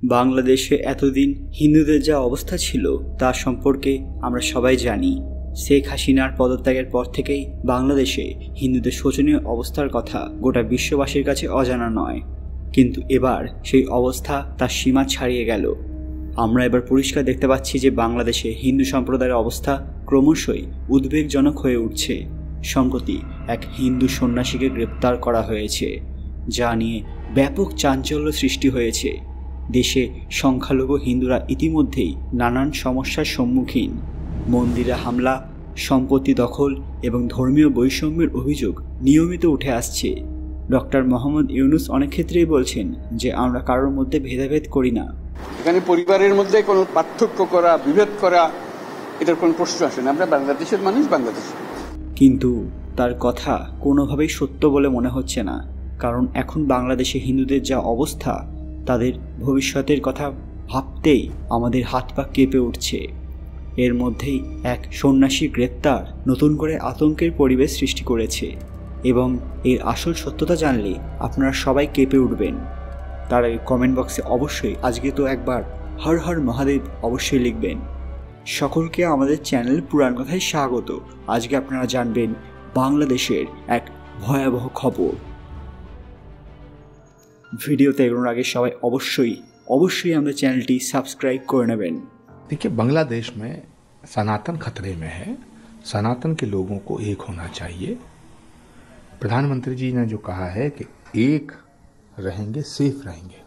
বাংলাদেশে এতদিন হিন্দুদের যা অবস্থা ছিল তা সম্পর্কে আমরা সবাই জানি। শেখ হাসিনার পদত্যাগের পর থেকেই বাংলাদেশে হিন্দুদের শোচনীয় অবস্থার কথা গোটা বিশ্ববাসীর কাছে অজানা নয়। কিন্তু এবার সেই অবস্থা তার সীমা ছাড়িয়ে গেল। আমরা এবার পরিষ্কার দেখতে পাচ্ছি যে বাংলাদেশে হিন্দু সম্প্রদায়ের অবস্থা ক্রমশই উদ্বেগজনক হয়ে উঠছে। সম্প্রতি এক হিন্দু সন্ন্যাসীকে গ্রেপ্তার করা হয়েছে, যা নিয়ে ব্যাপক চাঞ্চল্য সৃষ্টি হয়েছে। দেশে সংখ্যালঘু হিন্দুরা ইতিমধ্যেই নানান সমস্যার সম্মুখীন। মন্দিরে হামলা, সম্পত্তি দখল এবং ধর্মীয় বৈষম্যের অভিযোগ নিয়মিত উঠে আসছে। ডক্টর মোহাম্মদ ইউনুস অনেক ক্ষেত্রেই বলছেন যে আমরা কারোর মধ্যে ভেদাভেদ করি না। এখানে পরিবারের মধ্যে কোনো পার্থক্য করা, বিভেদ করা, এটার কোনো প্রশ্ন আসে না। আমরা বাংলাদেশের মানুষ, বাংলাদেশ। কিন্তু তার কথা কোনোভাবেই সত্য বলে মনে হচ্ছে না, কারণ এখন বাংলাদেশে হিন্দুদের যা অবস্থা, তাদের ভবিষ্যতের কথা ভাবতেই আমাদের হাত পা কেঁপে উঠছে। এর মধ্যেই এক সন্ন্যাসী গ্রেপ্তার নতুন করে আতঙ্কের পরিবেশ সৃষ্টি করেছে এবং এর আসল সত্যতা জানলে আপনারা সবাই কেঁপে উঠবেন। তার এই কমেন্ট বক্সে অবশ্যই আজকে তো একবার হর হর মহাদেব অবশ্যই লিখবেন। সকলকে আমাদের চ্যানেল পুরাণ কথায় স্বাগত। আজকে আপনারা জানবেন বাংলাদেশের এক ভয়াবহ খবর। ভিডিওতে এগোনোর আগে সবাই অবশ্যই আমাদের চ্যানেলটি সাবস্ক্রাইব করে নেবেন। देखिए, बांग्लादेश में सनातन खतरे में है। सनातन के लोगों को एक होना चाहिए। प्रधानमंत्री जी ने जो कहा है कि एक रहेंगे, सेफ रहेंगे।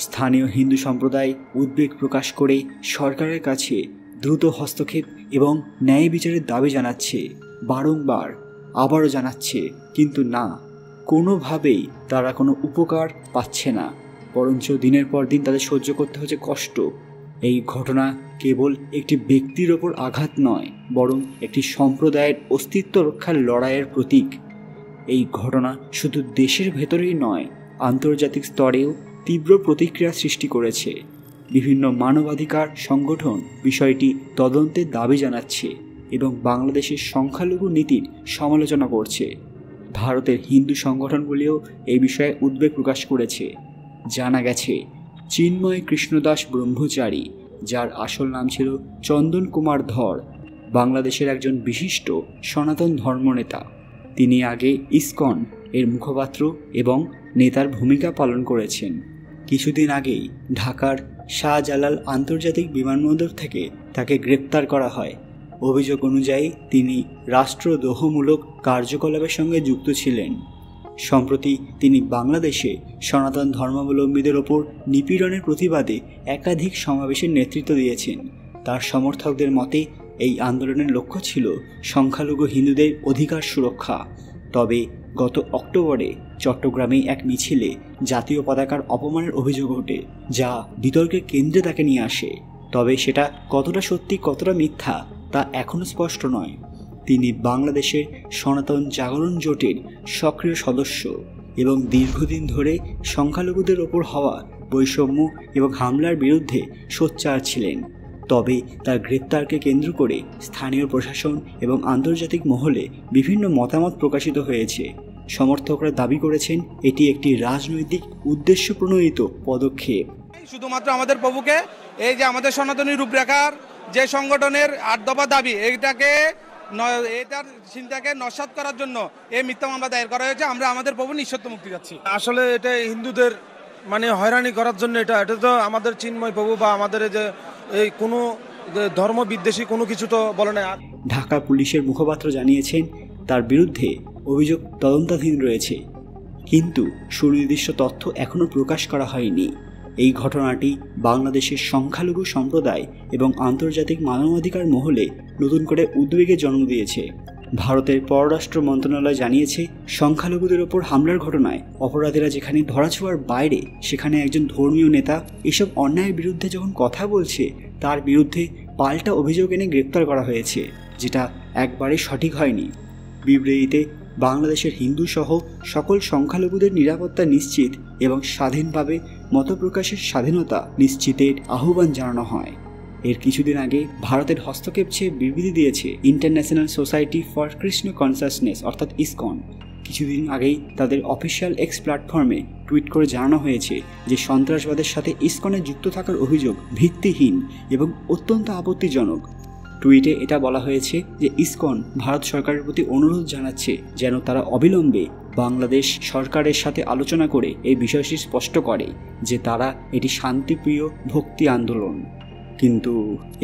স্থানীয় হিন্দু সম্প্রদায় উদ্বেগ প্রকাশ করে সরকারের কাছে দ্রুত হস্তক্ষেপ এবং ন্যায় বিচারের দাবি জানাচ্ছে। বারংবার আবারও জানাচ্ছে, কিন্তু না, কোনোভাবেই তারা কোনো উপকার পাচ্ছে না, বরঞ্চ দিনের পর দিন তাদের সহ্য করতে হচ্ছে কষ্ট। এই ঘটনা কেবল একটি ব্যক্তির ওপর আঘাত নয়, বরং একটি সম্প্রদায়ের অস্তিত্ব রক্ষার লড়াইয়ের প্রতীক। এই ঘটনা শুধু দেশের ভেতরেই নয়, আন্তর্জাতিক স্তরেও তীব্র প্রতিক্রিয়া সৃষ্টি করেছে। বিভিন্ন মানবাধিকার সংগঠন বিষয়টি তদন্তের দাবি জানাচ্ছে এবং বাংলাদেশের সংখ্যালঘু নীতির সমালোচনা করছে। ভারতের হিন্দু সংগঠনগুলিও এই বিষয়ে উদ্বেগ প্রকাশ করেছে। জানা গেছে, চিন্ময় কৃষ্ণদাস ব্রহ্মচারী, যার আসল নাম ছিল চন্দন কুমার ধর, বাংলাদেশের একজন বিশিষ্ট সনাতন ধর্মনেতা। তিনি আগে ইসকন এর মুখপাত্র এবং নেতার ভূমিকা পালন করেছেন। কিছুদিন আগেই ঢাকার শাহজালাল আন্তর্জাতিক বিমানবন্দর থেকে তাকে গ্রেপ্তার করা হয়। অভিযোগ অনুযায়ী তিনি রাষ্ট্রদ্রোহমূলক কার্যকলাপের সঙ্গে যুক্ত ছিলেন। সম্প্রতি তিনি বাংলাদেশে সনাতন ধর্মাবলম্বীদের ওপর নিপীড়নের প্রতিবাদে একাধিক সমাবেশের নেতৃত্ব দিয়েছেন। তার সমর্থকদের মতে এই আন্দোলনের লক্ষ্য ছিল সংখ্যালঘু হিন্দুদের অধিকার সুরক্ষা। তবে গত অক্টোবরে চট্টগ্রামে এক মিছিলে জাতীয় পতাকার অপমানের অভিযোগ ওঠে, যা বিতর্কের কেন্দ্রে তাকে নিয়ে আসে। তবে সেটা কতটা সত্যি কতটা মিথ্যা তা এখনও স্পষ্ট নয়। তিনি বাংলাদেশের সনাতন জাগরণ জোটের সক্রিয় সদস্য এবং দীর্ঘদিন ধরে সংখ্যালঘুদের ওপর হওয়া বৈষম্য এবং হামলার বিরুদ্ধে সোচ্চার ছিলেন। তবে তার গ্রেপ্তারকে কেন্দ্র করে স্থানীয় প্রশাসন এবং আন্তর্জাতিক মহলে বিভিন্ন মতামত প্রকাশিত হয়েছে। সমর্থকরা দাবি করেছেন এটি একটি রাজনৈতিক উদ্দেশ্য প্রণোদিত পদক্ষেপ। শুধুমাত্র আমাদের প্রভুকে, এই যে আমাদের সনাতনী রূপরেখার যে সংগঠনের ৮ দফা দাবি, এটার চিন্তাকে নস্যাৎ করার জন্য এই মিথ্যা মামলা দায়ের করা হয়েছে। আমরা আমাদের প্রভু নিঃশর্ত মুক্তি যাচ্ছি। আসলে এটা হিন্দুদের হয়রানি করার জন্য, এটা তো আমাদের চিন্ময় প্রভু বা আমাদের এই কোনো ধর্ম বিদ্বেষী কোনো কিছু তো বলে না। ঢাকা পুলিশের মুখপাত্র জানিয়েছেন তার বিরুদ্ধে অভিযোগ তদন্তাধীন রয়েছে, কিন্তু সুনির্দিষ্ট তথ্য এখনও প্রকাশ করা হয়নি। এই ঘটনাটি বাংলাদেশের সংখ্যালঘু সম্প্রদায় এবং আন্তর্জাতিক মানবাধিকার মহলে নতুন করে উদ্বেগের জন্ম দিয়েছে। ভারতের পররাষ্ট্র মন্ত্রণালয় জানিয়েছে, সংখ্যালঘুদের ওপর হামলার ঘটনায় অপরাধীরা যেখানে ধরাছোঁয়ার বাইরে, সেখানে একজন ধর্মীয় নেতা এসব অন্যায়ের বিরুদ্ধে যখন কথা বলছে, তার বিরুদ্ধে পাল্টা অভিযোগ এনে গ্রেপ্তার করা হয়েছে, যেটা একবারে সঠিক হয়নি। বিবৃতিতে বাংলাদেশের হিন্দু সহ সকল সংখ্যালঘুদের নিরাপত্তা নিশ্চিত এবং স্বাধীনভাবে মতপ্রকাশের স্বাধীনতা নিশ্চিতের আহ্বান জানানো হয়। এর কিছুদিন আগে ভারতের হস্তক্ষেপ চেয়ে বিবৃতি দিয়েছে international society for Krishna consciousness অর্থাৎ ইসকন। কিছুদিন আগেই তাদের অফিসিয়াল এক্স প্ল্যাটফর্মে টুইট করে জানানো হয়েছে যে সন্ত্রাসবাদের সাথে ইসকনের যুক্ত থাকার অভিযোগ ভিত্তিহীন এবং অত্যন্ত আপত্তিজনক। টুইটে এটা বলা হয়েছে যে ইসকন ভারত সরকারের প্রতি অনুরোধ জানাচ্ছে যেন তারা অবিলম্বে বাংলাদেশ সরকারের সাথে আলোচনা করে এই বিষয়টি স্পষ্ট করে যে তারা এটি শান্তিপ্রিয় ভক্তি আন্দোলন। কিন্তু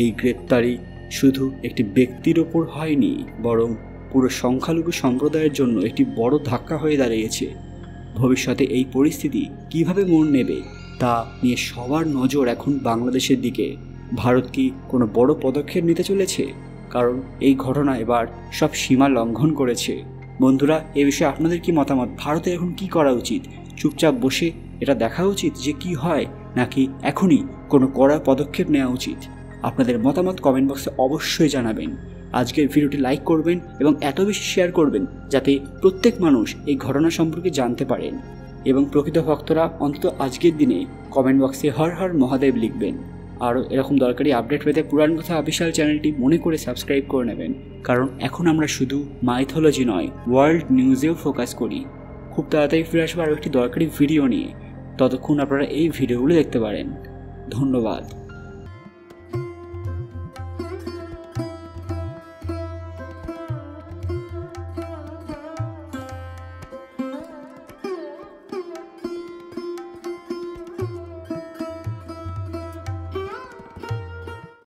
এই গ্রেপ্তারি শুধু একটি ব্যক্তির ওপর হয়নি, বরং পুরো সংখ্যালঘু সম্প্রদায়ের জন্য একটি বড় ধাক্কা হয়ে দাঁড়িয়েছে। ভবিষ্যতে এই পরিস্থিতি কিভাবে মোড় নেবে তা নিয়ে সবার নজর এখন বাংলাদেশের দিকে। ভারত কি কোনো বড় পদক্ষেপ নিতে চলেছে? কারণ এই ঘটনা এবার সব সীমা লঙ্ঘন করেছে। বন্ধুরা, এ বিষয়ে আপনাদের কি মতামত? ভারতের এখন কি করা উচিত? চুপচাপ বসে এটা দেখা উচিত যে কি হয়, নাকি এখনই কোনো কড়া পদক্ষেপ নেওয়া উচিত? আপনাদের মতামত কমেন্ট বক্সে অবশ্যই জানাবেন। আজকের ভিডিওটি লাইক করবেন এবং এত বেশি শেয়ার করবেন যাতে প্রত্যেক মানুষ এই ঘটনা সম্পর্কে জানতে পারেন। এবং প্রকৃত ভক্তরা অন্তত আজকের দিনে কমেন্ট বক্সে হর হর মহাদেব লিখবেন। আরও এরকম দরকারি আপডেট পেতে পুরাণ কথা অফিসিয়াল চ্যানেলটি মনে করে সাবস্ক্রাইব করে নেবেন, কারণ এখন আমরা শুধু মাইথোলজি নয়, ওয়ার্ল্ড নিউজেও ফোকাস করি। খুব তাড়াতাড়ি ফিরে আসবো আরও একটি দরকারি ভিডিও নিয়ে। ততক্ষণ আপনারা এই ভিডিওগুলো দেখতে পারেন। ধন্যবাদ।